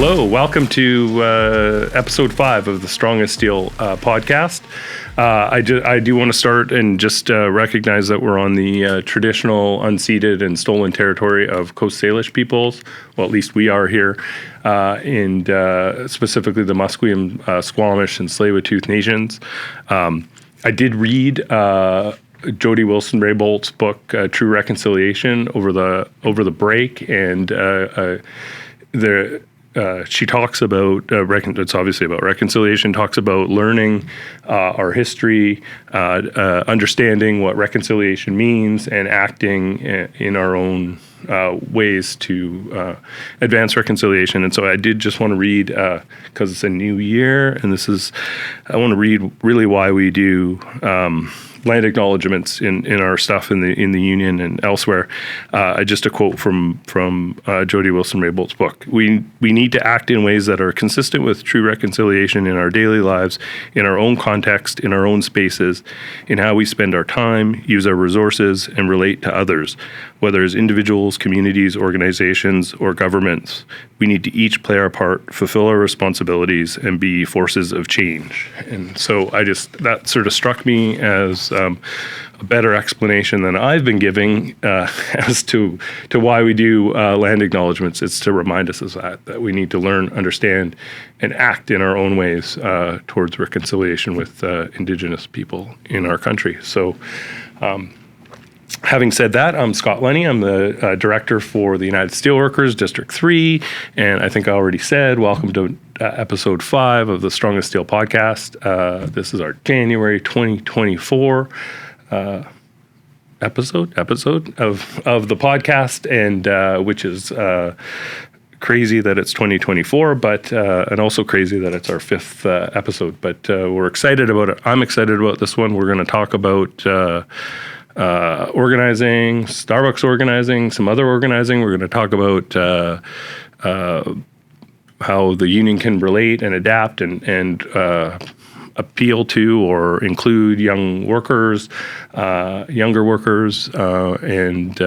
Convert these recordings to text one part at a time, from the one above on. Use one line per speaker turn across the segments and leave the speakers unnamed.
Hello, welcome to episode 5 of the Strongest Steel podcast. I do want to start and just recognize that we're on the traditional unceded and stolen territory of Coast Salish peoples. Well, at least we are here, and specifically the Musqueam, Squamish, and Tsleil-Waututh nations. I did read Jody Wilson-Raybolt's book, True Reconciliation, over the break, and she talks about it's obviously about reconciliation. Talks about learning our history, understanding what reconciliation means, and acting in our own ways to advance reconciliation. And so I did just want to read, because it's a new year, and I want to read really why we do land acknowledgements in our stuff in the union and elsewhere. Just a quote from Jody Wilson-Raybolt's book. We need to act in ways that are consistent with true reconciliation in our daily lives, in our own context, in our own spaces, in how we spend our time, use our resources, and relate to others, whether as individuals, communities, organizations, or governments. We need to each play our part, fulfill our responsibilities, and be forces of change. And so that sort of struck me as a better explanation than I've been giving as to why we do land acknowledgements. It's to remind us of that we need to learn, understand, and act in our own ways towards reconciliation with Indigenous people in our country. So having said that, I'm Scott Lunny. I'm the director for the United Steelworkers, District 3, and I think I already said, welcome to episode 5 of the Strongest Steel podcast. This is our January 2024 episode of the podcast, and which is crazy that it's 2024, but and also crazy that it's our 5th episode. But we're excited about it. I'm excited about this one. We're going to talk about organizing, Starbucks organizing, some other organizing. We're going to talk about how the union can relate and adapt and appeal to or include younger workers, and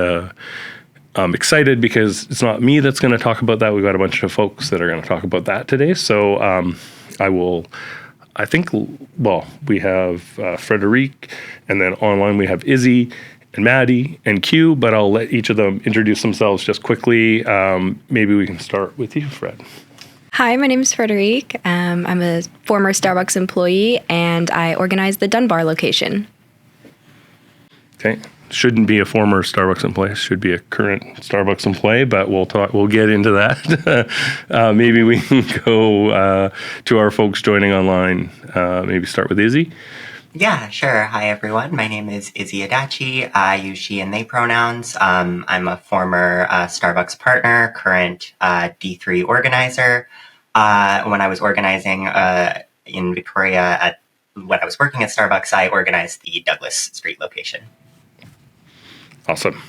I'm excited because it's not me that's going to talk about that. We've got a bunch of folks that are going to talk about that today. So we have Frederique, and then online we have Izzy and Maddi and Q, but I'll let each of them introduce themselves just quickly. Maybe we can start with you, Fred.
Hi, my name is Frederique. I'm a former Starbucks employee, and I organize the Dunbar location.
Okay. Shouldn't be a former Starbucks employee. Should be a current Starbucks employee, but we'll get into that. Maybe we can go to our folks joining online. Maybe start with Izzy.
Yeah, sure. Hi, everyone. My name is Izzy Adachi. I use she and they pronouns. I'm a former Starbucks partner, current D3 organizer. When I was organizing in Victoria, when I was working at Starbucks, I organized the Douglas Street location.
Awesome.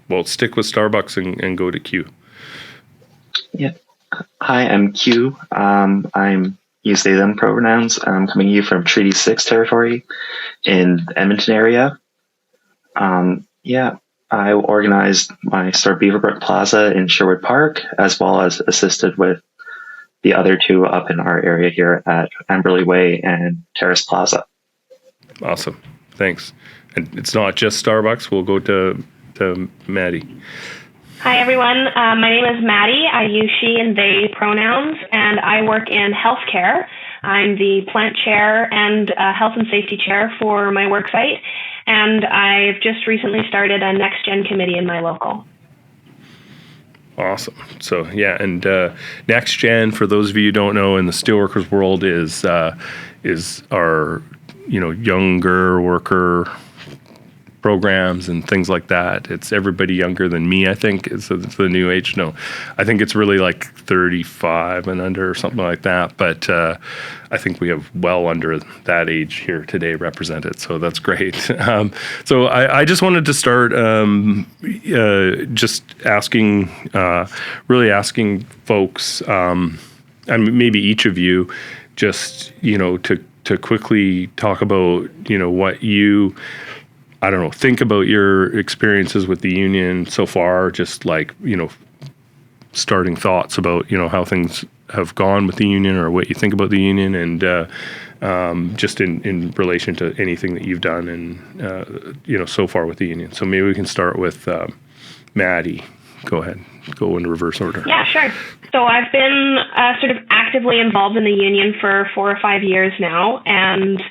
Well, stick with Starbucks and go to Q.
Yeah. Hi, I'm Q. I'm use they them pronouns. I'm coming to you from Treaty 6 territory in the Edmonton area. I organized my store Beaverbrook Plaza in Sherwood Park, as well as assisted with the other two up in our area here at Amberley Way and Terrace Plaza.
Awesome. Thanks. And it's not just Starbucks. We'll go to Maddi.
Hi, everyone. My name is Maddi. I use she and they pronouns, and I work in healthcare. I'm the plant chair and health and safety chair for my work site, and I've just recently started a Next Gen committee in my local.
Awesome. So, yeah, and Next Gen, for those of you who don't know, in the steelworkers world is our younger worker programs and things like that. It's everybody younger than me, I think, is the new age. No, I think it's really like 35 and under or something like that. But I think we have well under that age here today represented. So that's great. So I just wanted to start just asking folks, and maybe each of you, just, to quickly talk about, what you think about your experiences with the union so far, just like, starting thoughts about, how things have gone with the union or what you think about the union, and just in relation to anything that you've done and so far with the union. So maybe we can start with Maddi. Go ahead. Go in reverse order.
Yeah, sure. So I've been sort of actively involved in the union for 4 or 5 years now, and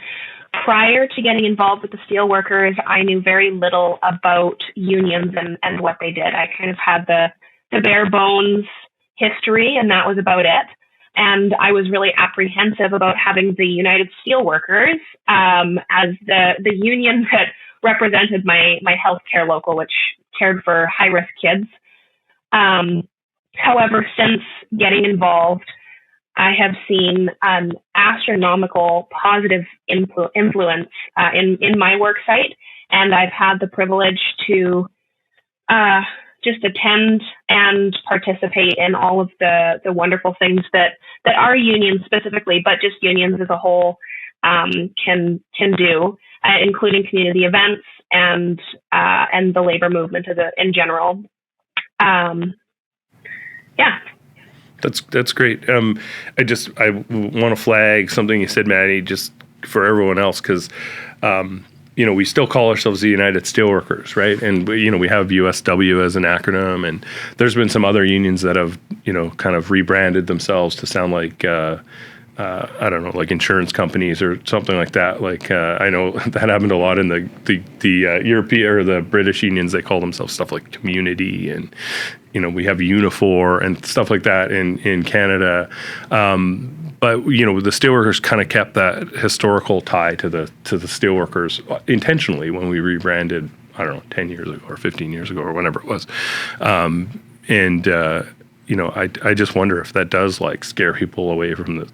prior to getting involved with the steelworkers, I knew very little about unions and what they did. I kind of had the bare bones history, and that was about it. And I was really apprehensive about having the United Steelworkers as the union that represented my healthcare local, which cared for high-risk kids. However, since getting involved, I have seen an astronomical positive influence in my work site, and I've had the privilege to just attend and participate in all of the wonderful things that our union specifically, but just unions as a whole, can do, including community events and the labor movement in general. Yeah.
That's great. I want to flag something you said, Maddi, just for everyone else, because we still call ourselves the United Steelworkers, right? And we have USW as an acronym, and there's been some other unions that have kind of rebranded themselves to sound like I don't know, like insurance companies or something like that. Like I know that happened a lot in the European or the British unions. They call themselves stuff like Community, and we have Unifor and stuff like that in Canada. But the steelworkers kind of kept that historical tie to the steelworkers intentionally when we rebranded. I don't know, 10 years ago or 15 years ago or whenever it was. I just wonder if that does scare people away from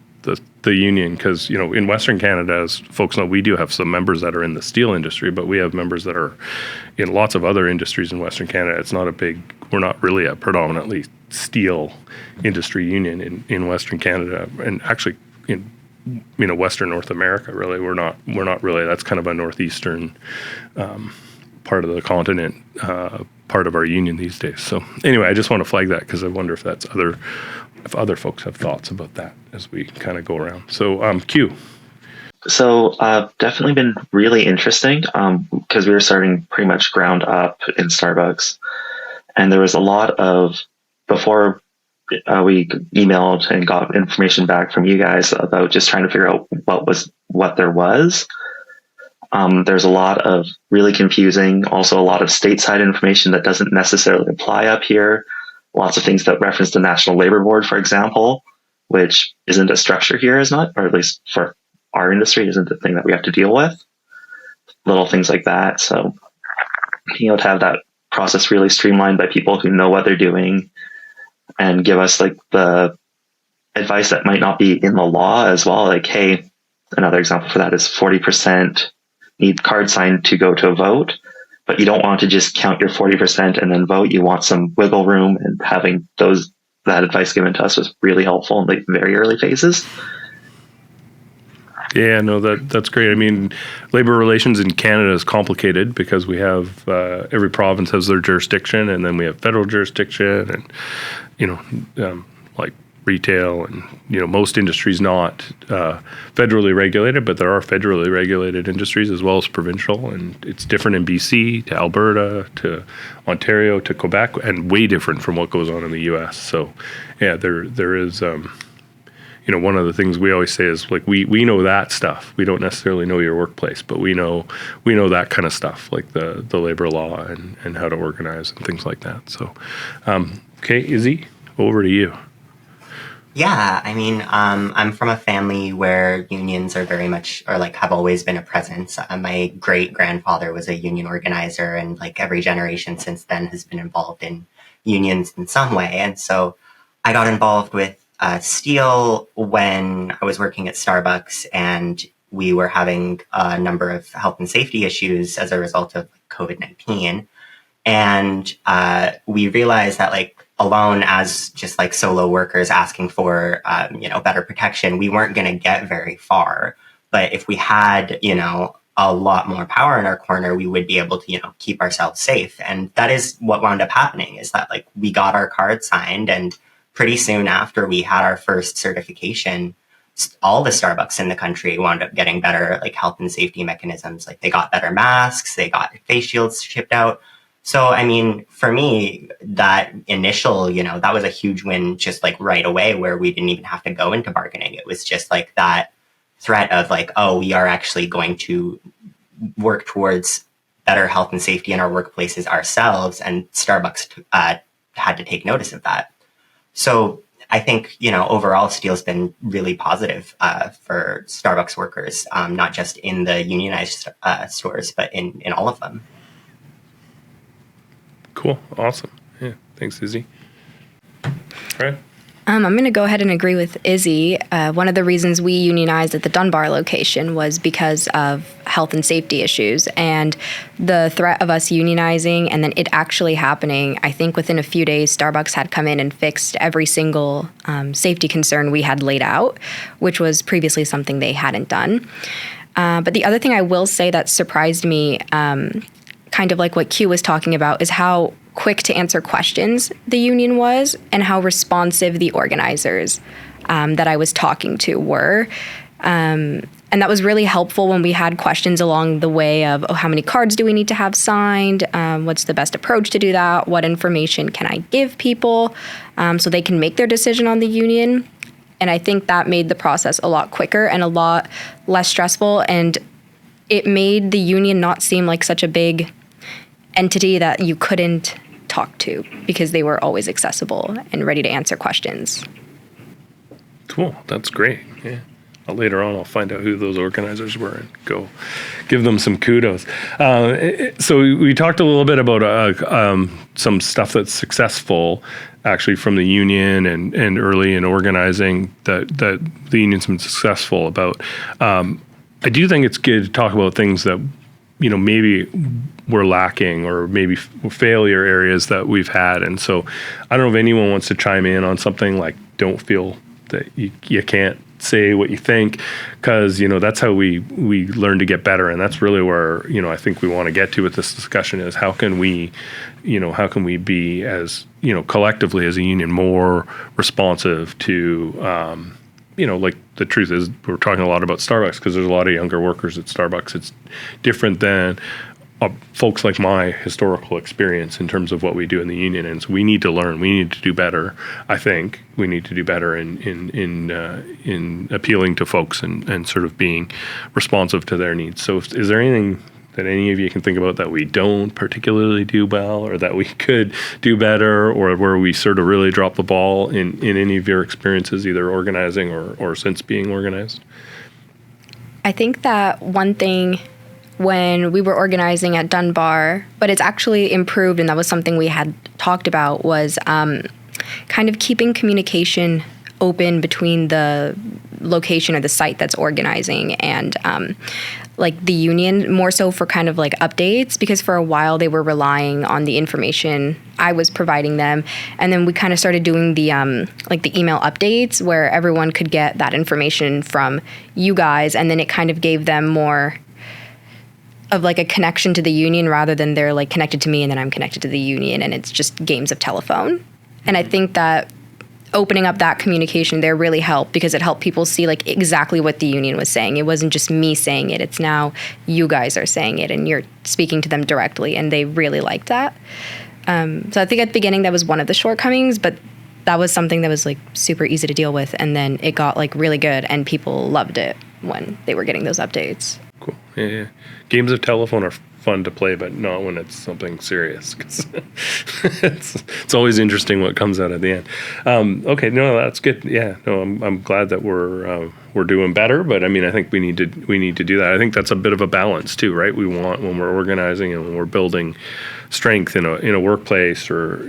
the union, because in Western Canada, as folks know, we do have some members that are in the steel industry, but we have members that are in lots of other industries in Western Canada. We're not really a predominantly steel industry union in Western Canada, and actually in Western North America, really we're not really. That's kind of a northeastern part of the continent, part of our union these days. So anyway, I just want to flag that because I wonder if other folks have thoughts about that as we kind of go around. So Q.
So definitely been really interesting because we were starting pretty much ground up in Starbucks, and there was a lot of, before we emailed and got information back from you guys about just trying to figure out what there was. There's a lot of really confusing, also a lot of stateside information that doesn't necessarily apply up here. Lots of things that reference the National Labor Board, for example, which isn't a structure here, or at least for our industry, isn't a thing that we have to deal with. Little things like that. So, to have that process really streamlined by people who know what they're doing and give us the advice that might not be in the law as well. Hey, another example for that is 40% need card signed to go to a vote, but you don't want to just count your 40% and then vote. You want some wiggle room, and having that advice given to us was really helpful in the very early phases.
Yeah, no, that's great. I mean, labor relations in Canada is complicated because we have every province has their jurisdiction, and then we have federal jurisdiction, and like retail, and most industries not federally regulated, but there are federally regulated industries as well as provincial, and it's different in BC to Alberta to Ontario to Quebec, and way different from what goes on in the U.S. So, yeah, there is. One of the things we always say is we know that stuff. We don't necessarily know your workplace, but we know that kind of stuff, like the labor law and how to organize and things like that. So, okay, Izzy, over to you.
Yeah, I mean, I'm from a family where unions are very much, or have always been a presence. My great-grandfather was a union organizer, and every generation since then has been involved in unions in some way. And so I got involved with steel when I was working at Starbucks, and we were having a number of health and safety issues as a result of COVID-19. And we realized that alone as just solo workers asking for, better protection, we weren't going to get very far. But if we had, a lot more power in our corner, we would be able to, keep ourselves safe. And that is what wound up happening, is that we got our card signed, and pretty soon after we had our first certification, all the Starbucks in the country wound up getting better, like, health and safety mechanisms. Like, they got better masks, they got face shields shipped out. So, I mean, for me, that initial, that was a huge win just like right away, where we didn't even have to go into bargaining. It was just like that threat of like, oh, we are actually going to work towards better health and safety in our workplaces ourselves. And Starbucks had to take notice of that. So I think, overall, Steel's been really positive for Starbucks workers, not just in the unionized stores, but in all of them.
Cool. Awesome. Yeah. Thanks, Izzy. All right.
I'm going to go ahead and agree with Izzy. One of the reasons we unionized at the Dunbar location was because of health and safety issues, and the threat of us unionizing and then it actually happening. I think within a few days, Starbucks had come in and fixed every single safety concern we had laid out, which was previously something they hadn't done. But the other thing I will say that surprised me, kind of like what Q was talking about, is how quick to answer questions the union was and how responsive the organizers that I was talking to were. And that was really helpful when we had questions along the way of, how many cards do we need to have signed? What's the best approach to do that? What information can I give people so they can make their decision on the union? And I think that made the process a lot quicker and a lot less stressful. And it made the union not seem like such a big entity that you couldn't talk to, because they were always accessible and ready to answer questions.
Cool. That's great. Yeah. Later on, I'll find out who those organizers were and go give them some kudos. So we talked a little bit about some stuff that's successful, actually, from the union and early in organizing that the union's been successful about. I do think it's good to talk about things that, maybe we're lacking, or maybe failure areas that we've had. And so I don't know if anyone wants to chime in on something like, don't feel that you can't say what you think, because, that's how we learn to get better. And that's really where, I think we want to get to with this discussion is how can we be as, collectively as a union more responsive to, like the truth is we're talking a lot about Starbucks because there's a lot of younger workers at Starbucks. It's different than folks like my historical experience in terms of what we do in the union. And so we need to learn. We need to do better. I think we need to do better in appealing to folks and sort of being responsive to their needs. So is there anything that any of you can think about that we don't particularly do well, or that we could do better, or where we sort of really drop the ball in any of your experiences, either organizing or since being organized?
I think that one thing when we were organizing at Dunbar, but it's actually improved, and that was something we had talked about, was kind of keeping communication open between the location or the site that's organizing and like the union, more so for kind of like updates, because for a while they were relying on the information I was providing them. And then we kind of started doing the like the email updates where everyone could get that information from you guys, and then it kind of gave them more of like a connection to the union rather than they're like connected to me and then I'm connected to the union and it's just games of telephone. And I think that opening up that communication there really helped, because it helped people see like exactly what the union was saying. It wasn't just me saying it. It's now you guys are saying it and you're speaking to them directly, and they really liked that. So I think at the beginning that was one of the shortcomings, but that was something that was like super easy to deal with, and then it got like really good and people loved it when they were getting those updates.
Cool. Yeah. Games of telephone are fun to play, but not when it's something serious, because it's always interesting what comes out at the end. Okay, no, that's good. Yeah, no, I'm glad that we're doing better, but I mean, I think we need to do that. I think that's a bit of a balance too, right? We want, when we're organizing and when we're building strength in a workplace, or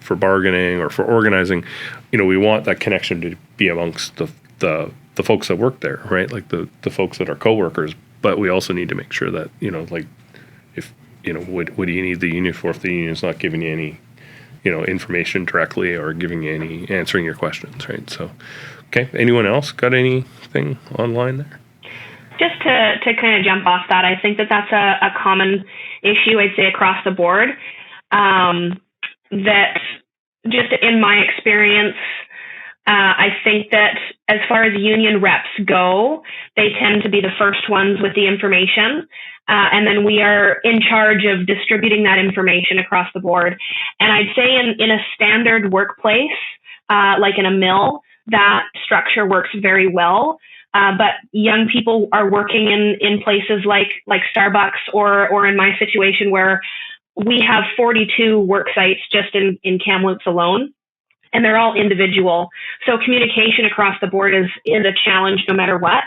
for bargaining or for organizing, we want that connection to be amongst the folks that work there, right? Like the folks that are coworkers. But we also need to make sure that, like, if, what do you need the union for if the union's not giving you any, information directly or giving you answering your questions, right? So, okay. Anyone else got anything online there?
Just to kind of jump off that, I think that's a common issue, I'd say, across the board, that just in my experience, I think that as far as union reps go, they tend to be the first ones with the information. And then we are in charge of distributing that information across the board. And I'd say in a standard workplace, like in a mill, that structure works very well. But young people are working in places like Starbucks or in my situation where we have 42 work sites just in Kamloops alone. And they're all individual. So communication across the board is a challenge no matter what.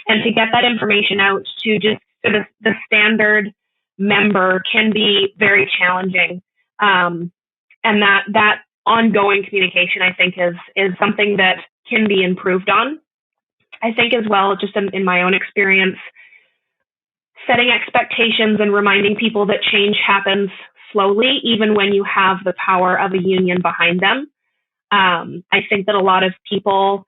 And to get that information out to just the standard member can be very challenging. And that ongoing communication, I think, is something that can be improved on. I think as well, just in my own experience, setting expectations and reminding people that change happens slowly, even when you have the power of a union behind them. I think that a lot of people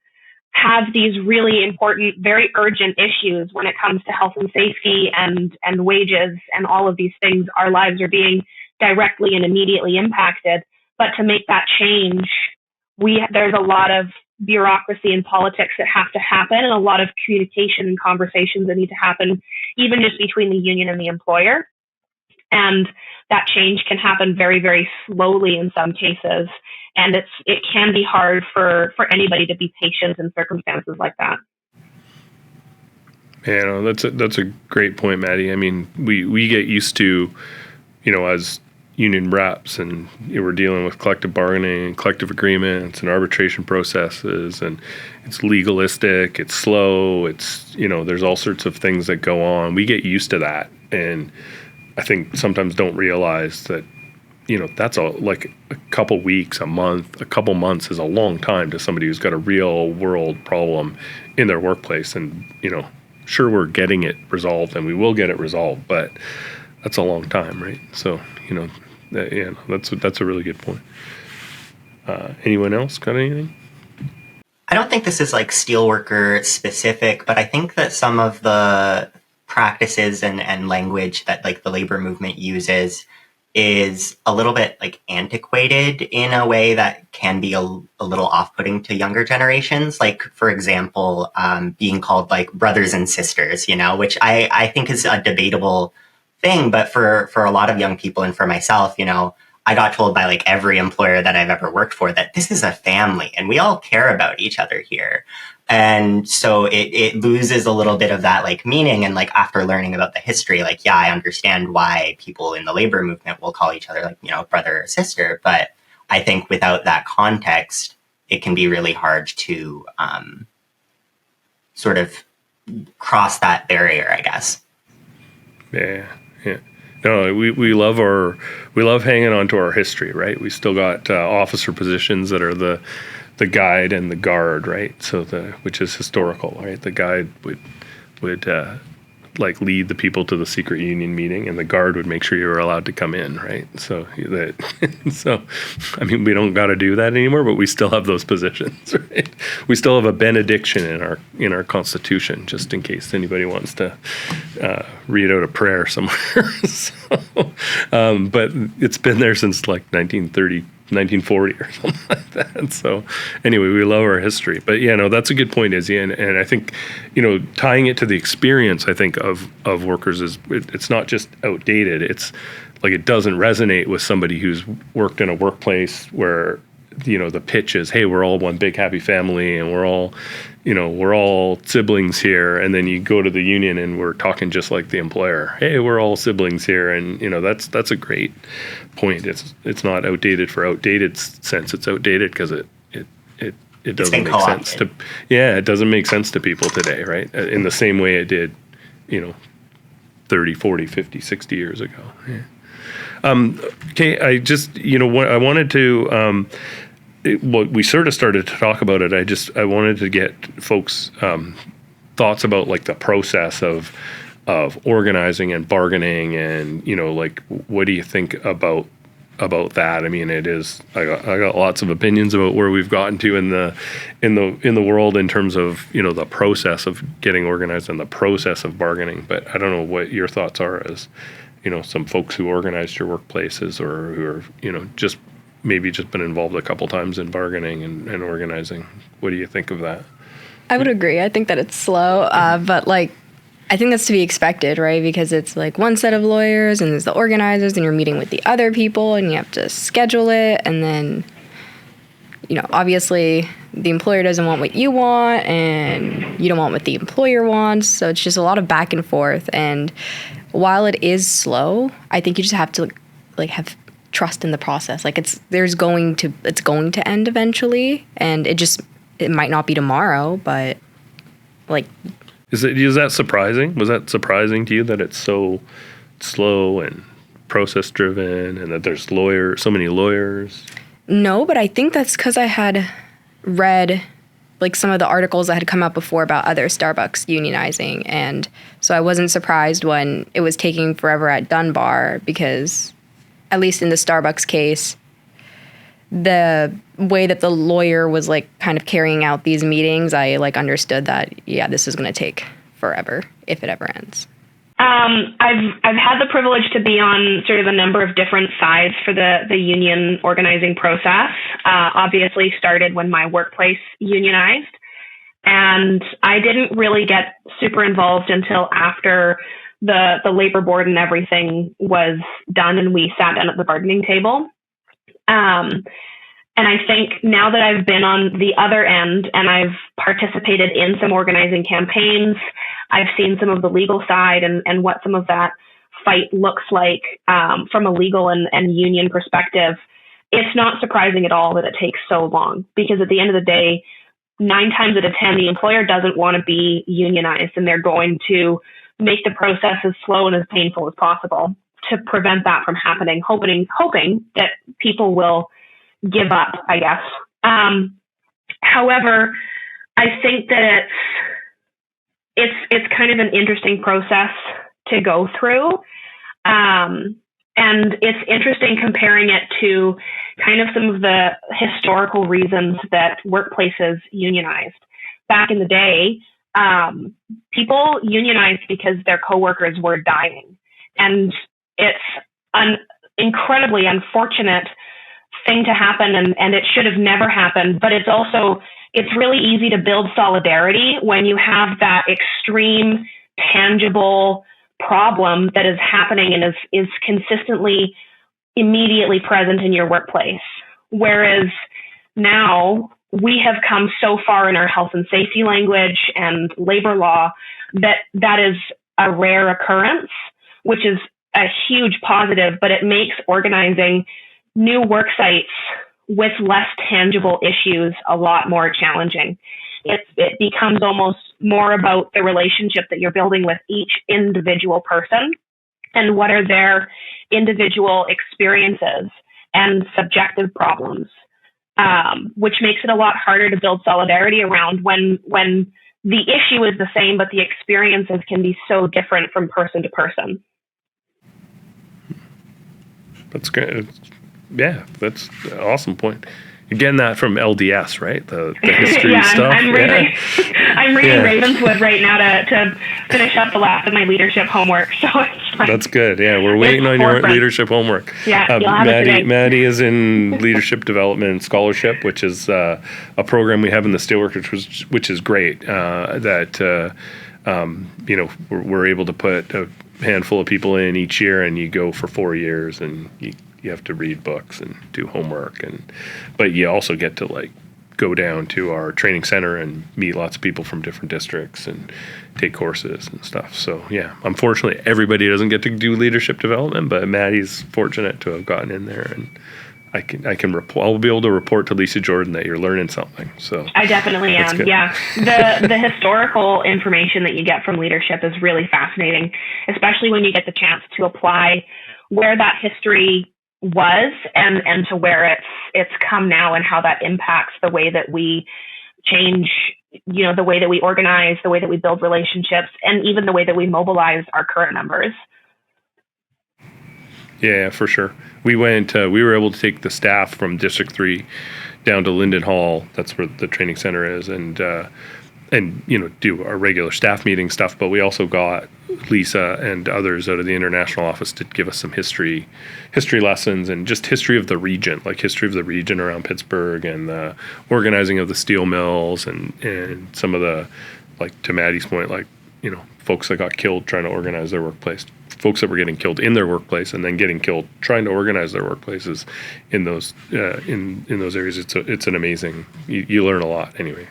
have these really important, very urgent issues when it comes to health and safety and wages and all of these things. Our lives are being directly and immediately impacted. But to make that change, there's a lot of bureaucracy and politics that have to happen, and a lot of communication and conversations that need to happen, even just between the union and the employer. And that change can happen very, very slowly in some cases. And it can be hard for anybody to be patient in circumstances like that.
Yeah, no, that's a great point, Maddi. I mean, we get used to, as union reps, and we're dealing with collective bargaining and collective agreements and arbitration processes, and it's legalistic, it's slow, it's, there's all sorts of things that go on. We get used to that, and I think sometimes don't realize that, that's like a couple weeks, a month, a couple months is a long time to somebody who's got a real world problem in their workplace. And, sure, we're getting it resolved and we will get it resolved, but that's a long time, right? So, that's a really good point. Anyone else got anything?
I don't think this is like steelworker specific, but I think that some of the practices and language that like the labor movement uses is a little bit like antiquated in a way that can be a little off-putting to younger generations. Like, for example, being called like brothers and sisters, which I think is a debatable thing. But for a lot of young people and for myself, I got told by like every employer that I've ever worked for that this is a family and we all care about each other here. And so it loses a little bit of that like meaning. And like after learning about the history, like, yeah, I understand why people in the labor movement will call each other like, brother or sister. But I think without that context, it can be really hard to sort of cross that barrier, I guess.
Yeah. No, we love hanging on to our history, right? We still got officer positions that are the guide and the guard, right? So which is historical, right? The guide would like lead the people to the secret union meeting, and the guard would make sure you were allowed to come in, right? So I mean, we don't got to do that anymore, but we still have those positions, right? We still have a benediction in our Constitution, just in case anybody wants to read out a prayer somewhere. But it's been there since like 1940 or something like that. So anyway, we love our history. But that's a good point, Izzy. And I think, tying it to the experience, I think, of workers is it's not just outdated. It's like it doesn't resonate with somebody who's worked in a workplace where, the pitch is, hey, we're all one big happy family and we're all siblings here. And then you go to the union and we're talking just like the employer. Hey, we're all siblings here. And, that's a great point. It's not outdated for outdated sense. It's outdated because it doesn't make sense to, it doesn't make sense to people today, right? In the same way it did, 30, 40, 50, 60 years ago. Yeah. Okay, I just, I wanted to, we sort of started to talk about it. I wanted to get folks' thoughts about like the process of organizing and bargaining, and like what do you think about that? I mean, it is. I got lots of opinions about where we've gotten to in the world in terms of the process of getting organized and the process of bargaining. But I don't know what your thoughts are as some folks who organized your workplaces or who are just maybe just been involved a couple times in bargaining and organizing. What do you think of that?
I would agree. I think that it's slow, but like, I think that's to be expected, right? Because it's like one set of lawyers and there's the organizers and you're meeting with the other people and you have to schedule it. And then, you know, obviously the employer doesn't want what you want and you don't want what the employer wants. So it's just a lot of back and forth. And while it is slow, I think you just have to like have trust in the process. Like it's going to end eventually, and it might not be tomorrow, but like.
Is that surprising? Was that surprising to you that it's so slow and process driven and that there's so many lawyers?
No, but I think that's because I had read like some of the articles that had come out before about other Starbucks unionizing, and so I wasn't surprised when it was taking forever at Dunbar, because at least in the Starbucks case, the way that the lawyer was like kind of carrying out these meetings, I like understood that, yeah, this is going to take forever if it ever ends.
I've had the privilege to be on sort of a number of different sides for the union organizing process. Obviously started when my workplace unionized, and I didn't really get super involved until after the labor board and everything was done and we sat down at the bargaining table. And I think now that I've been on the other end and I've participated in some organizing campaigns, I've seen some of the legal side and what some of that fight looks like from a legal and union perspective. It's not surprising at all that it takes so long, because at the end of the day, 9 times out of 10, the employer doesn't want to be unionized, and they're going to make the process as slow and as painful as possible to prevent that from happening, hoping that people will give up, I guess. However, I think that it's kind of an interesting process to go through. And it's interesting comparing it to kind of some of the historical reasons that workplaces unionized. Back in the day, people unionized because their coworkers were dying. And it's an incredibly unfortunate thing to happen, and it should have never happened. But it's really easy to build solidarity when you have that extreme, tangible problem that is happening and is consistently, immediately present in your workplace. Whereas now we have come so far in our health and safety language and labor law that is a rare occurrence, which is a huge positive, but it makes organizing new work sites with less tangible issues a lot more challenging. It becomes almost more about the relationship that you're building with each individual person and what are their individual experiences and subjective problems, which makes it a lot harder to build solidarity around when the issue is the same, but the experiences can be so different from person to person.
That's good. Yeah, that's an awesome point. Again, that from LDS, right? The history stuff.
I'm reading Ravenswood right now to finish up the last of my leadership homework. So it's fine.
That's good. Yeah, we're waiting on your leadership homework.
Yeah, you'll have it today.
Maddi is in Leadership Development Scholarship, which is a program we have in the Steelworkers, which is great. We're able to put a handful of people in each year, and you go for 4 years, and you have to read books and do homework, but you also get to go down to our training center and meet lots of people from different districts and take courses and stuff. So yeah, unfortunately everybody doesn't get to do leadership development, but Maddie's fortunate to have gotten in there, and I'll be able to report to Lisa Jordan that you're learning something. So
I definitely am. Good. Yeah. The historical information that you get from leadership is really fascinating, especially when you get the chance to apply where that history was and to where it's come now, and how that impacts the way that we change, the way that we organize, the way that we build relationships, and even the way that we mobilize our current members.
Yeah, for sure. We were able to take the staff from District 3 down to Linden Hall. That's where the training center is. And and do our regular staff meeting stuff, but we also got Lisa and others out of the international office to give us some history lessons and just history of the region, around Pittsburgh, and the organizing of the steel mills, and some of the, like, to Maddie's point, like, folks that got killed trying to organize their workplace, folks that were getting killed in their workplace and then getting killed trying to organize their workplaces in those in those areas. It's an amazing, you learn a lot anyway,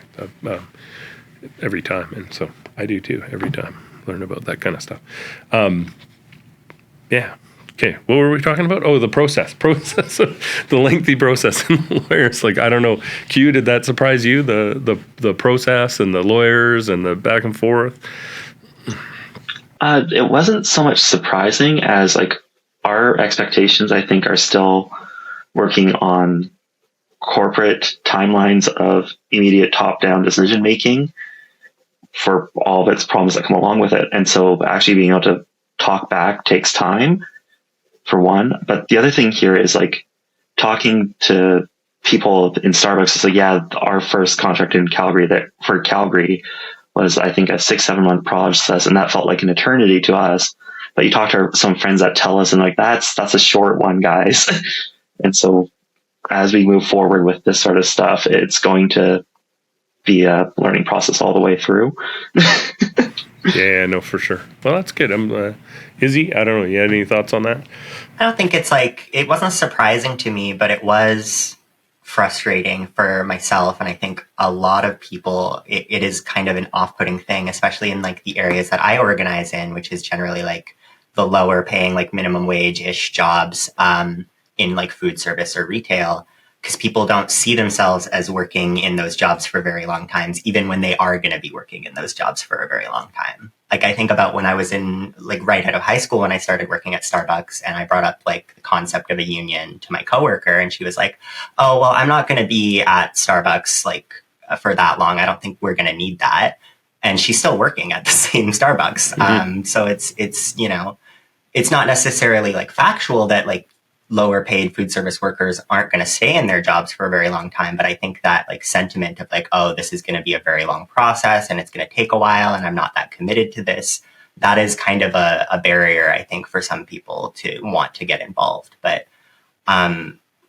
every time, and so I do too every time, learn about that kind of stuff. Yeah. Okay, what were we talking about? Oh, the process, the lengthy process and the lawyers. Like, I don't know, Q, did that surprise you, the process and the lawyers and the back and forth?
It wasn't so much surprising as, like, our expectations, I think, are still working on corporate timelines of immediate top-down decision making for all of its problems that come along with it. And so actually being able to talk back takes time, for one. But the other thing here is, like, talking to people in Starbucks. It's like, yeah, our first contract in Calgary for Calgary was, I think, a 6-7 month process, and that felt like an eternity to us. But you talk to some friends that tell us, and, like, that's a short one, guys. And so as we move forward with this sort of stuff, it's going to be a learning process all the way through.
Yeah, no, for sure. Well, that's good. Izzy, I don't know, you had any thoughts on that?
I don't think it wasn't surprising to me, but it was frustrating for myself. And I think a lot of people, it is kind of an off-putting thing, especially in, like, the areas that I organize in, which is generally, like, the lower paying, like, minimum wage-ish jobs in, like, food service or retail, because people don't see themselves as working in those jobs for very long times, even when they are going to be working in those jobs for a very long time. Like, I think about when I was in, like, right out of high school, when I started working at Starbucks, and I brought up, like, the concept of a union to my coworker, and she was like, oh, well, I'm not going to be at Starbucks, like, for that long. I don't think we're going to need that. And she's still working at the same Starbucks. Mm-hmm. So it's, it's not necessarily, like, factual that, like, lower paid food service workers aren't going to stay in their jobs for a very long time. But I think that, like, sentiment of, like, oh, this is going to be a very long process and it's going to take a while and I'm not that committed to this, that is kind of a barrier, I think, for some people to want to get involved. But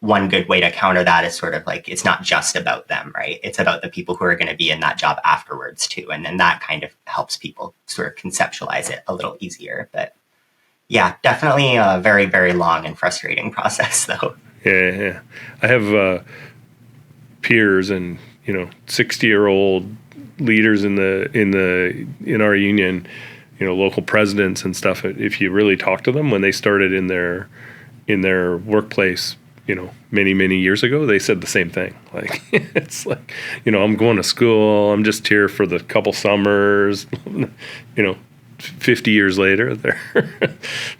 one good way to counter that is sort of, like, it's not just about them, right? It's about the people who are going to be in that job afterwards too. And then that kind of helps people sort of conceptualize it a little easier. But yeah, definitely a very, very long and frustrating process, though.
Yeah. I have peers and 60-year-old leaders in our union, local presidents and stuff. If you really talk to them, when they started in their workplace, many years ago, they said the same thing. Like, it's like, I'm going to school. I'm just here for the couple summers. 50 years later,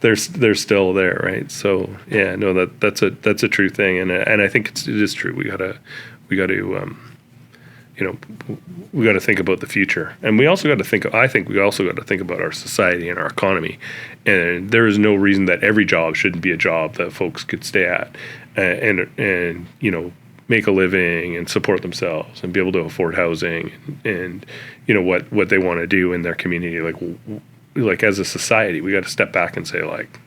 they're still there, right? So yeah, no, that's a true thing, and I think it is true. We gotta think about the future, and we also got to think. I think we also got to think about our society and our economy, and there is no reason that every job shouldn't be a job that folks could stay at, and make a living and support themselves and be able to afford housing and what they want to do in their community. Like as a society, we got to step back and say, like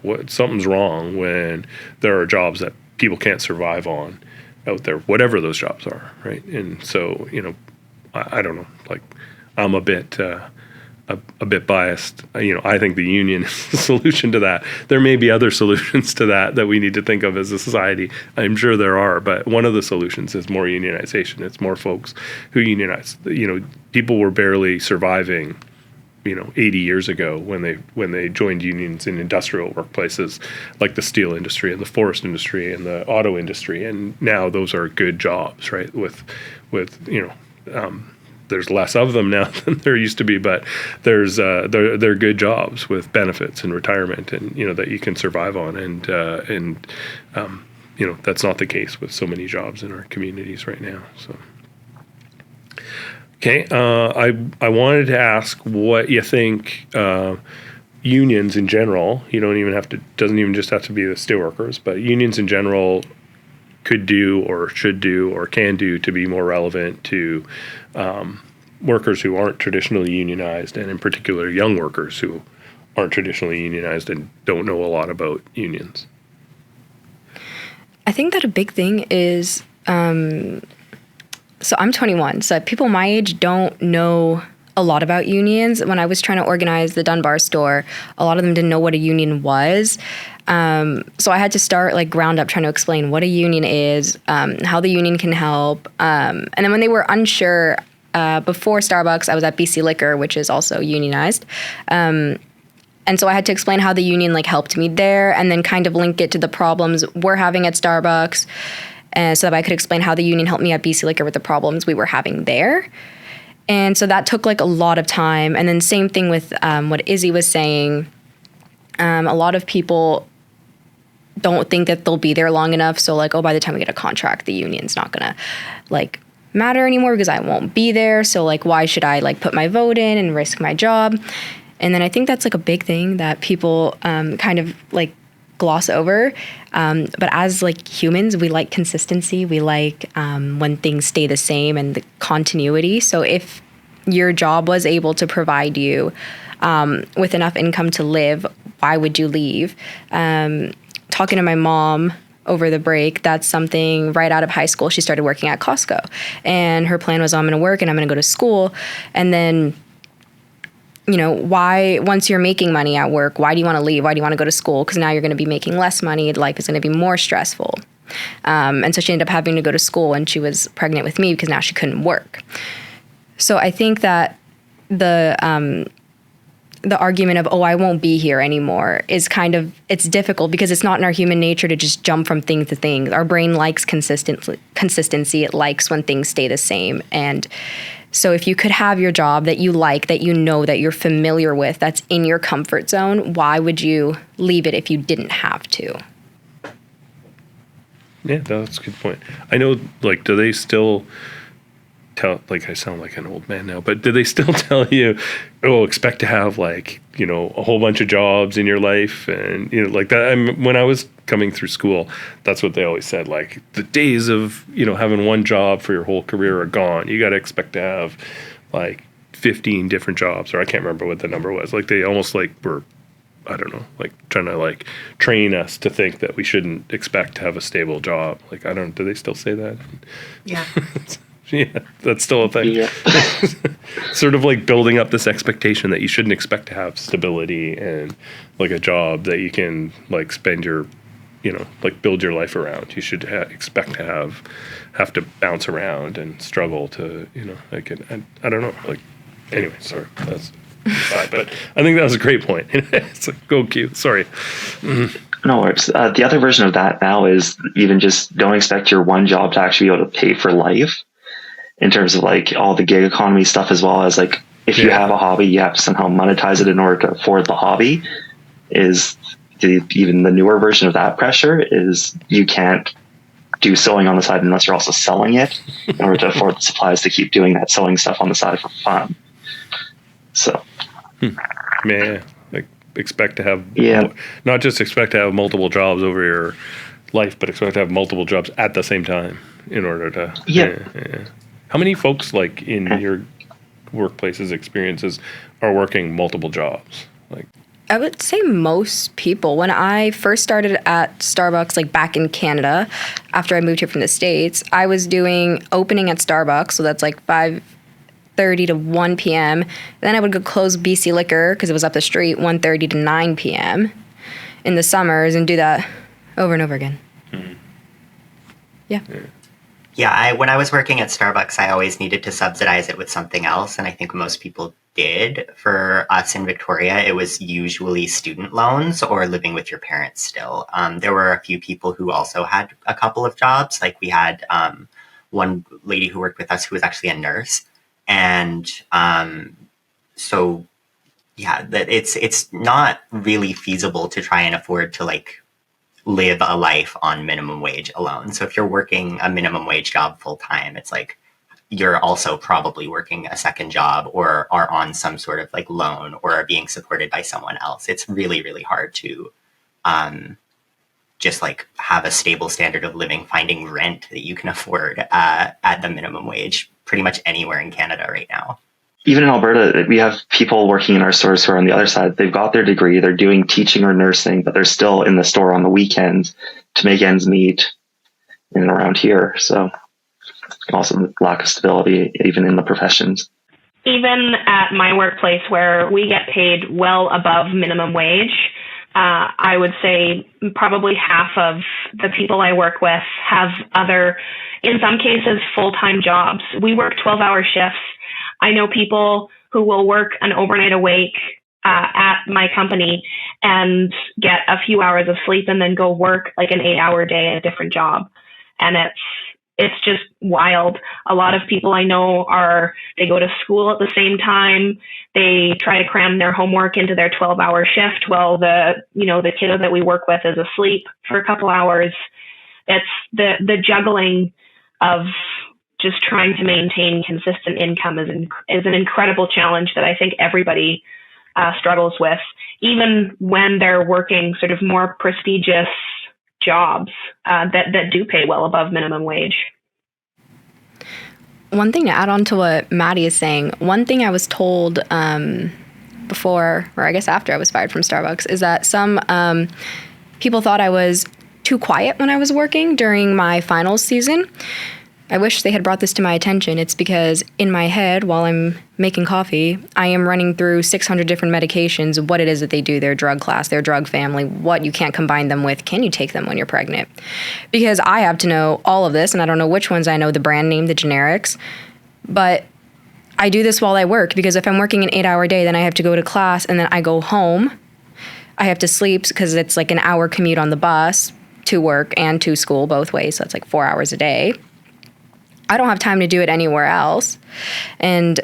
what, something's wrong when there are jobs that people can't survive on out there, whatever those jobs are, right? And so I don't know, like, I'm a bit biased. I think the union is the solution to that. There may be other solutions to that we need to think of as a society. I'm sure there are, but one of the solutions is more unionization. It's more folks who unionize. People were barely surviving 80 years ago when they joined unions in industrial workplaces like the steel industry and the forest industry and the auto industry, and now those are good jobs, right? With there's less of them now than there used to be, but they're good jobs with benefits and retirement, and that you can survive on, and that's not the case with so many jobs in our communities right now. So. Okay, I wanted to ask what you think unions in general. Doesn't even just have to be the steelworkers, but unions in general could do or should do or can do to be more relevant to workers who aren't traditionally unionized, and in particular young workers who aren't traditionally unionized and don't know a lot about unions?
I think that a big thing is, so I'm 21, so people my age don't know a lot about unions. When I was trying to organize the Dunbar store, a lot of them didn't know what a union was. So I had to start like ground up trying to explain what a union is, how the union can help. And then when they were unsure, before Starbucks, I was at BC Liquor, which is also unionized. And so I had to explain how the union like helped me there, and then kind of link it to the problems we're having at Starbucks, and so that I could explain how the union helped me at BC Liquor with the problems we were having there. And so that took like a lot of time. And then same thing with what Izzy was saying. A lot of people don't think that they'll be there long enough. So like, oh, by the time we get a contract, the union's not gonna like matter anymore because I won't be there. So like, why should I like put my vote in and risk my job? And then I think that's like a big thing that people kind of like gloss over. But as like humans, we like consistency. We like when things stay the same and the continuity. So if your job was able to provide you with enough income to live, why would you leave? Talking to my mom over the break, that's something right out of high school. She started working at Costco, and her plan was, I'm going to work and I'm going to go to school. And then, you know, why, once you're making money at work, why do you want to leave? Why do you want to go to school? Because now you're going to be making less money. Life is going to be more stressful. And so she ended up having to go to school when she was pregnant with me because now she couldn't work. So I think that the argument of, oh, I won't be here anymore is kind of, it's difficult because it's not in our human nature to just jump from thing to thing. Our brain likes consistency. It likes when things stay the same. And so if you could have your job that you like, that you know, that you're familiar with, that's in your comfort zone, why would you leave it if you didn't have to?
Yeah, that's a good point. I know, like, do they still tell, like, I sound like an old man now, but do they still tell you, oh, expect to have, like, you know, a whole bunch of jobs in your life? And, you know, like that, when I was coming through school, that's what they always said, like, the days of, you know, having one job for your whole career are gone. You got to expect to have, like, 15 different jobs, or I can't remember what the number was. Like, they almost, like, were, I don't know, like, trying to, like, train us to think that we shouldn't expect to have a stable job. Like, do they still say that?
Yeah.
Yeah, that's still a thing.
Yeah.
Sort of like building up this expectation that you shouldn't expect to have stability and like a job that you can like spend your, you know, like build your life around. You should expect to have to bounce around and struggle to, you know, like, I don't know, like, anyway, sorry, that's aside, but I think that was a great point. It's like, go Q, sorry.
No worries. The other version of that now is even just don't expect your one job to actually be able to pay for life, in terms of like all the gig economy stuff, as well as like if you have a hobby, you have to somehow monetize it in order to afford the hobby. Even the newer version of that pressure is you can't do sewing on the side unless you're also selling it in order to afford the supplies to keep doing that sewing stuff on the side for fun. So
Yeah, like expect to have, not just expect to have multiple jobs over your life, but expect to have multiple jobs at the same time in order to. Yeah. How many folks, like, in your workplaces experiences are working multiple jobs? Like,
I would say most people. When I first started at Starbucks, like back in Canada, after I moved here from the States, I was doing opening at Starbucks, so that's like 5:30 to 1 p.m. Then I would go close BC Liquor, because it was up the street, 1:30 to 9 p.m. in the summers, and do that over and over again. Mm-hmm. Yeah.
Yeah, when I was working at Starbucks, I always needed to subsidize it with something else, and I think most people did. For us in Victoria, it was usually student loans or living with your parents still. There were a few people who also had a couple of jobs. Like we had one lady who worked with us who was actually a nurse, and so yeah, that it's not really feasible to try and afford to like live a life on minimum wage alone. So if you're working a minimum wage job full time, it's like you're also probably working a second job or are on some sort of like loan or are being supported by someone else. It's really, really hard to just like have a stable standard of living, finding rent that you can afford at the minimum wage pretty much anywhere in Canada right now.
even in Alberta, we have people working in our stores who are on the other side. They've got their degree, they're doing teaching or nursing, but they're still in the store on the weekends to make ends meet in and around here. So also the lack of stability, even in the professions.
Even at my workplace, where we get paid well above minimum wage, I would say probably half of the people I work with have other, in some cases, full-time jobs. We work 12-hour shifts. I know people who will work an overnight awake at my company and get a few hours of sleep and then go work like an 8-hour day at a different job. And it's just wild. A lot of people I know they go to school at the same time. They try to cram their homework into their 12-hour shift while the kiddo that we work with is asleep for a couple hours. It's the juggling of just trying to maintain consistent income is an incredible challenge that I think everybody struggles with, even when they're working sort of more prestigious jobs that do pay well above minimum wage.
One thing to add on to what Maddi is saying, one thing I was told before, or I guess after I was fired from Starbucks, is that some people thought I was too quiet when I was working during my finals season. I wish they had brought this to my attention. It's because in my head, while I'm making coffee, I am running through 600 different medications, what it is that they do, their drug class, their drug family, what you can't combine them with, can you take them when you're pregnant? Because I have to know all of this, and I don't know which ones I know, the brand name, the generics, but I do this while I work, because if I'm working an 8-hour day, then I have to go to class, and then I go home. I have to sleep because it's like an hour commute on the bus to work and to school both ways, so it's like 4 hours a day. I don't have time to do it anywhere else. And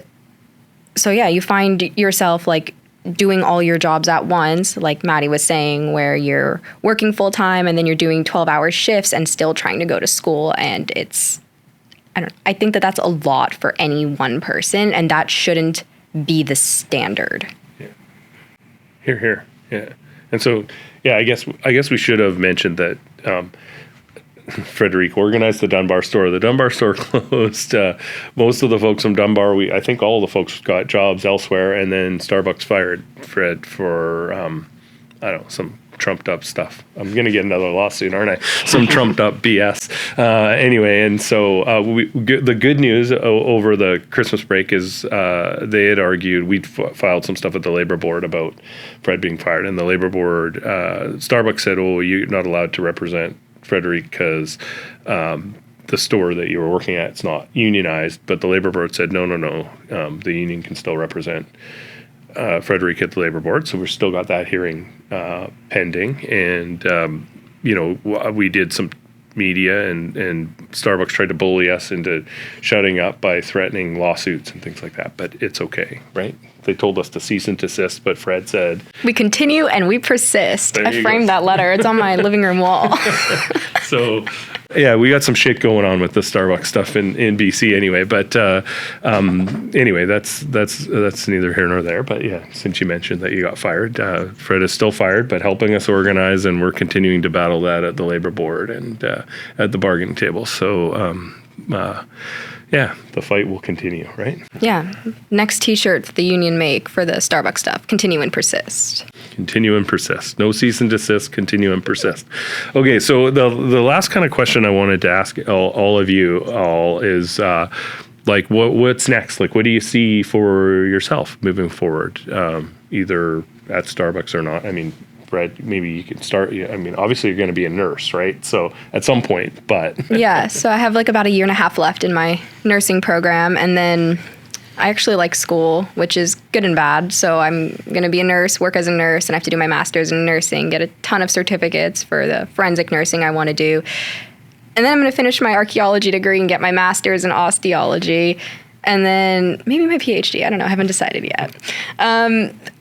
so, yeah, you find yourself like doing all your jobs at once, like Maddi was saying, where you're working full time and then you're doing 12-hour shifts and still trying to go to school. And I think that that's a lot for any one person, and that shouldn't be the standard.
Yeah. Here. Yeah. And so, yeah, I guess we should have mentioned that Frederique organized the Dunbar store. The Dunbar store closed. Most of the folks from Dunbar, I think all the folks got jobs elsewhere, and then Starbucks fired Fred for, some trumped up stuff. I'm going to get another lawsuit, aren't I? Some trumped up BS. Anyway, and so the good news over the Christmas break is they had argued, we'd filed some stuff at the Labor Board about Fred being fired, and the Labor Board, Starbucks said, you're not allowed to represent Frederique because the store that you were working at, it's not unionized, but the Labor Board said, no, the union can still represent Frederique at the Labor Board, so we've still got that hearing pending, and we did some media, and Starbucks tried to bully us into shutting up by threatening lawsuits and things like that, but it's okay, right? They told us to cease and desist, but Fred said, "We
continue and we persist." I framed that letter. It's on my living room wall.
So, yeah, we got some shit going on with the Starbucks stuff in BC anyway. But anyway, that's neither here nor there. But yeah, since you mentioned that you got fired, Fred is still fired, but helping us organize, and we're continuing to battle that at the Labor Board and at the bargaining table. So. Yeah, the fight will continue, right?
Yeah. Next T-shirt the union make for the Starbucks stuff. Continue and persist.
Continue and persist. No cease and desist. Continue and persist. Okay, so the last kind of question I wanted to ask all of you all is what's next? Like, what do you see for yourself moving forward, either at Starbucks or not? I mean, Fred, maybe you can start. I mean, obviously you're going to be a nurse, right? So at some point, but
yeah. So I have like about 1.5 years left in my nursing program, and then I actually like school, which is good and bad. So I'm going to be a nurse, work as a nurse, and I have to do my master's in nursing, get a ton of certificates for the forensic nursing I want to do, and then I'm going to finish my archaeology degree and get my master's in osteology. And then maybe my PhD. I don't know. I haven't decided yet.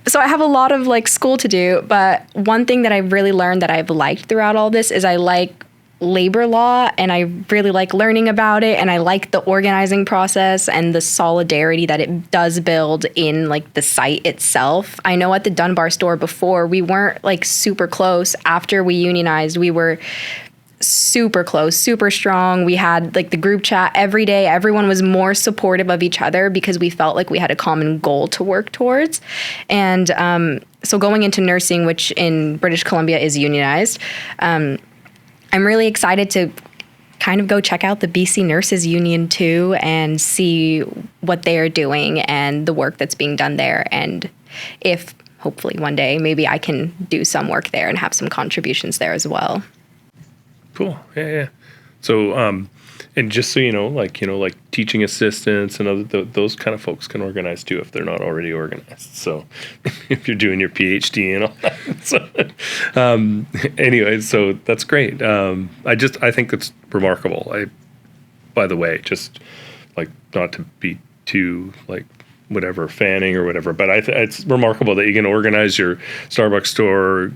So I have a lot of school to do. But one thing that I've really learned that I've liked throughout all this is I like labor law, and I really like learning about it, and I like the organizing process and the solidarity that it does build in the site itself. I know at the Dunbar store before, we weren't super close. After we unionized, we were super close, super strong. We had like the group chat every day. Everyone was more supportive of each other because we felt like we had a common goal to work towards. And so going into nursing, which in British Columbia is unionized, I'm really excited to kind of go check out the BC Nurses Union too and see what they are doing and the work that's being done there. And if hopefully one day maybe I can do some work there and have some contributions there as well.
Cool. Yeah. So, and just so you know, like teaching assistants and those kind of folks can organize too if they're not already organized. So, if you're doing your PhD and all that. So, anyway, so that's great. I think it's remarkable. By the way, just like not to be too like whatever fanning or whatever, but it's remarkable that you can organize your Starbucks store,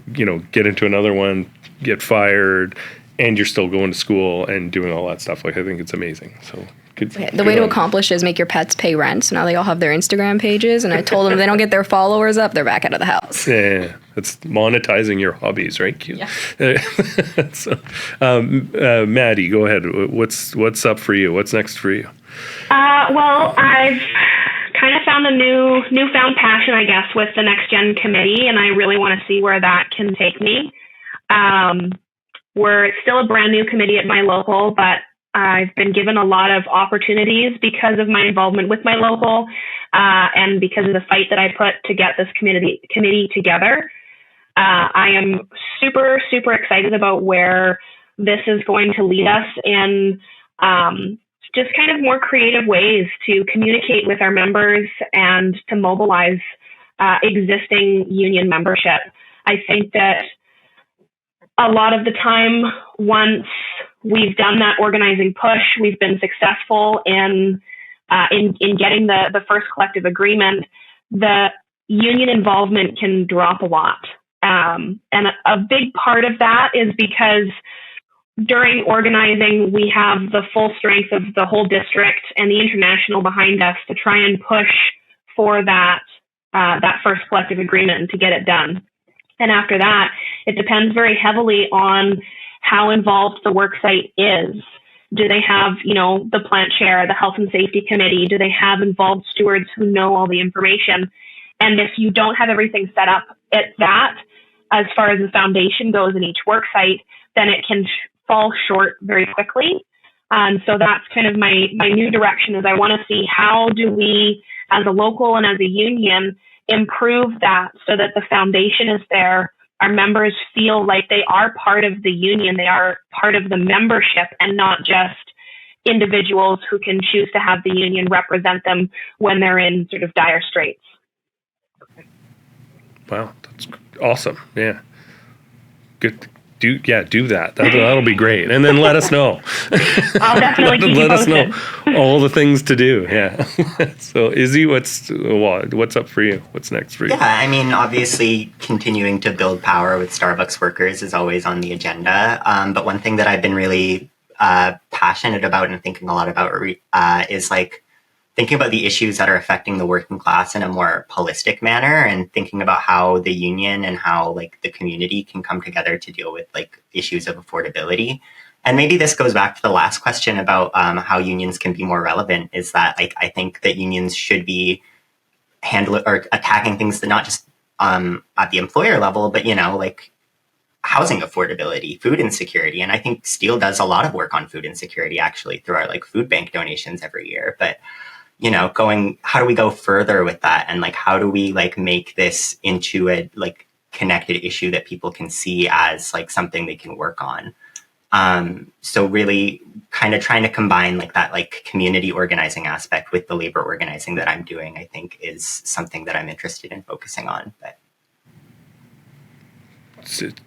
get into another one, get fired, and you're still going to school and doing all that stuff. Like, I think it's amazing. So
the way to accomplish is make your pets pay rent. So now they all have their Instagram pages. And I told them if they don't get their followers up, they're back out of the house.
Yeah. It's monetizing your hobbies, right? Q?
Yeah.
So, Maddi, go ahead. What's up for you? What's next for you?
Well, I've kind of found a newfound passion, I guess, with the Next Gen committee, and I really want to see where that can take me. We're still a brand new committee at my local, but I've been given a lot of opportunities because of my involvement with my local and because of the fight that I put to get this committee together. I am super, super excited about where this is going to lead us in just kind of more creative ways to communicate with our members and to mobilize existing union membership. I think that a lot of the time, once we've done that organizing push, we've been successful in getting the first collective agreement, the union involvement can drop a lot. And a big part of that is because during organizing, we have the full strength of the whole district and the international behind us to try and push for that first collective agreement and to get it done. And after that, it depends very heavily on how involved the worksite is. Do they have, the plant chair, the health and safety committee? Do they have involved stewards who know all the information? And if you don't have everything set up at that, as far as the foundation goes in each worksite, then it can fall short very quickly. And so that's kind of my new direction is I want to see how do we, as a local and as a union, improve that so that the foundation is there. Our members feel like they are part of the union. They are part of the membership and not just individuals who can choose to have the union represent them when they're in sort of dire straits.
Wow, that's awesome. Yeah. Good. Do that. That'll be great. And then let us know.
I'll definitely keep you posted.
Let us know all the things to do. Yeah. So Izzy, what's up for you? What's next for you?
Yeah, I mean, obviously continuing to build power with Starbucks workers is always on the agenda. But one thing that I've been really passionate about and thinking a lot about is like thinking about the issues that are affecting the working class in a more holistic manner and thinking about how the union and how like the community can come together to deal with like issues of affordability. And maybe this goes back to the last question about how unions can be more relevant is that like I think that unions should be handling or attacking things that not just at the employer level, but like housing affordability, food insecurity. And I think Steel does a lot of work on food insecurity actually through our like food bank donations every year. But how do we go further with that? And like, how do we like make this into a like connected issue that people can see as like something they can work on? So really kind of trying to combine like that, like community organizing aspect with the labor organizing that I'm doing, I think is something that I'm interested in focusing on. But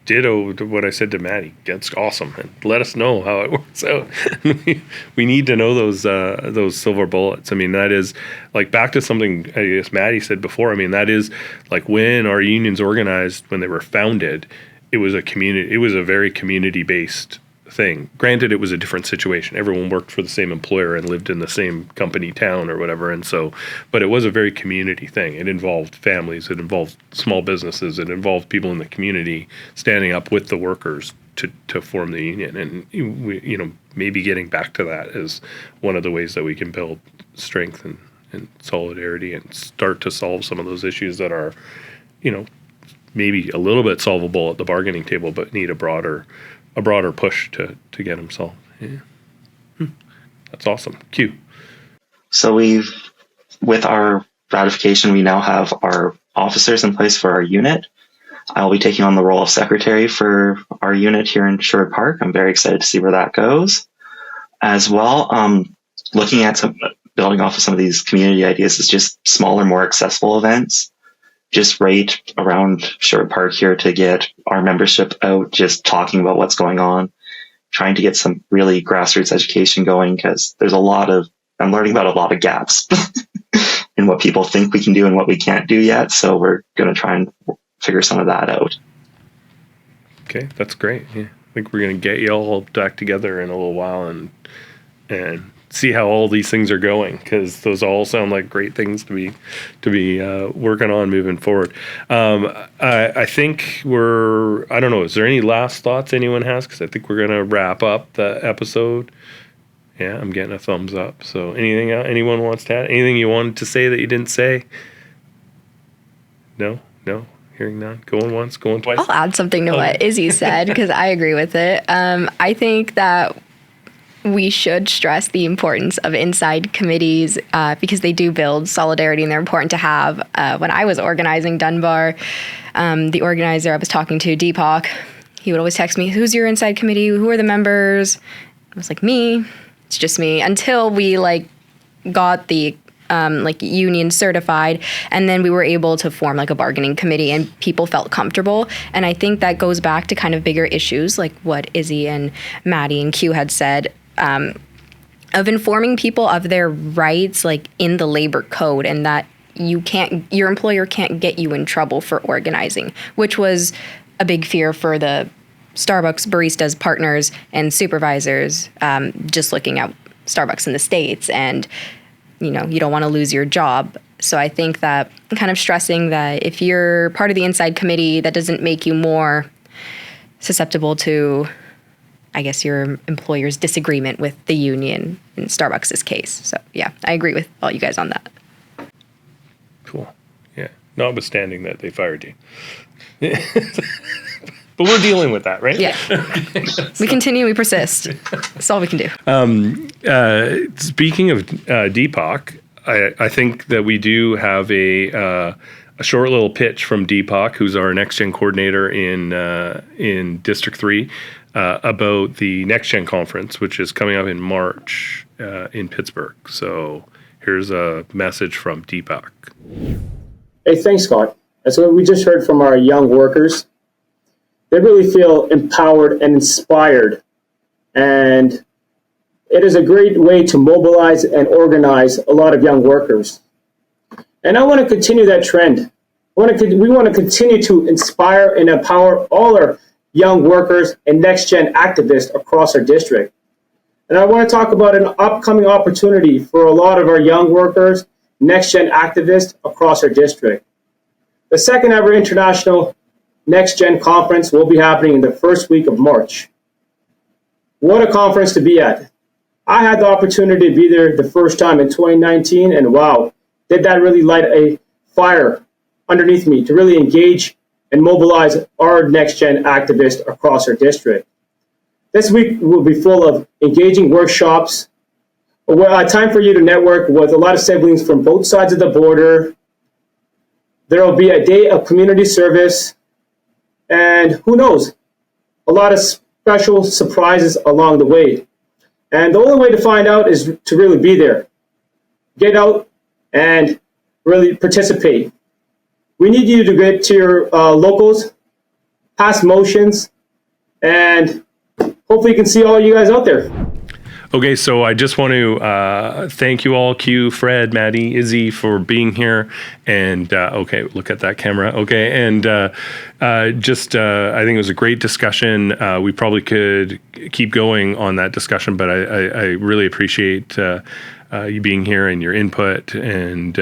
ditto to what I said to Maddi. That's awesome. And let us know how it works out. We need to know those silver bullets. I mean, that is like back to something I guess Maddi said before. I mean, that is like when our unions organized, when they were founded, it was a very community-based thing. Granted, it was a different situation. Everyone worked for the same employer and lived in the same company town or whatever. And so, but it was a very community thing. It involved families. It involved small businesses. It involved people in the community standing up with the workers to form the union. And maybe getting back to that is one of the ways that we can build strength and solidarity and start to solve some of those issues that are, maybe a little bit solvable at the bargaining table, but need a broader push to get them solved. Yeah. That's awesome. Q.
So with our ratification, we now have our officers in place for our unit. I'll be taking on the role of secretary for our unit here in Sherwood Park. I'm very excited to see where that goes. As well, looking at building off of some of these community ideas is just smaller, more accessible events. Just right around Sherwood Park here to get our membership out, just talking about what's going on, trying to get some really grassroots education going, because I'm learning about a lot of gaps in what people think we can do and what we can't do yet. So we're going to try and figure some of that out.
Okay, that's great. Yeah. I think we're going to get you all back together in a little while and see how all these things are going, because those all sound like great things to be working on moving forward. I think I don't know, is there any last thoughts anyone has? Because I think we're going to wrap up the episode. Yeah, I'm getting a thumbs up. So anything anyone wants to add? Anything you wanted to say that you didn't say? No? Hearing none? Going once, going twice?
I'll add something to what Izzy said, because I agree with it. I think that we should stress the importance of inside committees because they do build solidarity and they're important to have. When I was organizing Dunbar, the organizer I was talking to, Deepak, he would always text me, "Who's your inside committee? Who are the members?" I was like, "Me. It's just me." Until we got the union certified, and then we were able to form a bargaining committee and people felt comfortable. And I think that goes back to kind of bigger issues like what Izzy and Maddi and Q had said, of informing people of their rights in the labor code, and that your employer can't get you in trouble for organizing, which was a big fear for the Starbucks baristas partners and supervisors, just looking at Starbucks in the States, and you don't want to lose your job. So I think that kind of stressing that if you're part of the inside committee, that doesn't make you more susceptible to, I guess, your employer's disagreement with the union in Starbucks' case. So yeah, I agree with all you guys on that.
Cool. Yeah. Notwithstanding that they fired you. But we're dealing with that, right?
Yeah. We continue, we persist. That's all we can do.
Speaking of Deepak, I think that we do have a short little pitch from Deepak, who's our Next Gen coordinator in District 3, about the Next Gen conference, which is coming up in March in Pittsburgh. So here's a message from Deepak.
Hey, thanks, Scott. That's what we just heard from our young workers. They really feel empowered and inspired, and it is a great way to mobilize and organize a lot of young workers. And I want to continue that trend. We want to continue to inspire and empower all our young workers and next-gen activists across our district. And I want to talk about an upcoming opportunity for a lot of our young workers, next-gen activists across our district. The second ever International Next Gen Conference will be happening in the first week of March. What a conference to be at. I had the opportunity to be there the first time in 2019, and wow, did that really light a fire underneath me to really engage and mobilize our Next Gen activists across our district. This week will be full of engaging workshops, a time for you to network with a lot of siblings from both sides of the border. There will be a day of community service, and who knows, a lot of special surprises along the way. And the only way to find out is to really be there. Get out and really participate. We need you to get to your locals, pass motions, and hopefully you can see all you guys out there.
Okay, so I just want to thank you all, Q, Fred, Maddi, Izzy, for being here. And okay, look at that camera. Okay, and I think it was a great discussion. We probably could keep going on that discussion, but I really appreciate you being here and your input and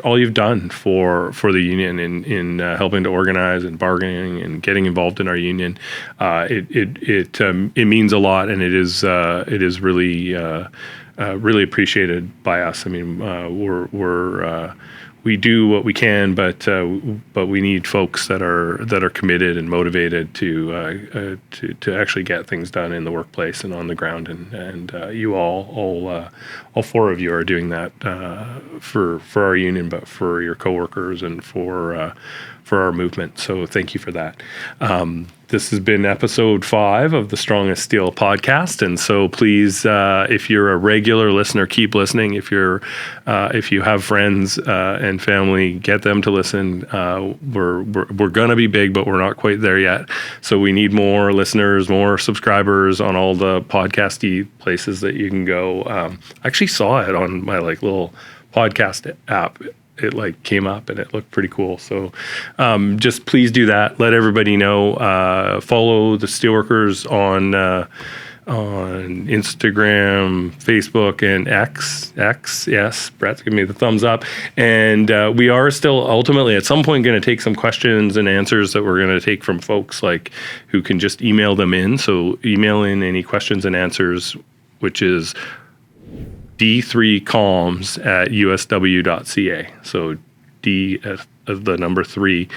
all you've done for the union in helping to organize and bargaining and getting involved in our union. It means a lot, and it is really really appreciated by us. I mean, we do what we can, but we need folks that are committed and motivated to actually get things done in the workplace and on the ground. And you all four of you are doing that for our union, but for your coworkers and for our movement. So thank you for that. This has been episode 5 of the Strongest Steel podcast, and so please, if you're a regular listener, keep listening. If you have friends and family, get them to listen. We're gonna be big, but we're not quite there yet. So we need more listeners, more subscribers on all the podcasty places that you can go. I actually saw it on my little podcast app. It came up and it looked pretty cool. So just please do that. Let everybody know. Follow the Steelworkers on Instagram, Facebook, and X. Yes, Brett's giving me the thumbs up. And we are still ultimately at some point going to take some questions and answers that we're going to take from folks who can just email them in. So email in any questions and answers, which is d3comms@usw.ca. So D the number 3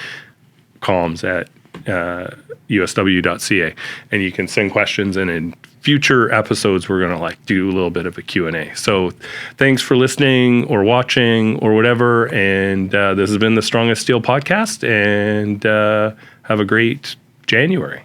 comms@usw.ca. And you can send questions, and in future episodes we're going to do a little bit of a Q&A. So thanks for listening or watching or whatever, and this has been the Strongest Steel podcast, and have a great January.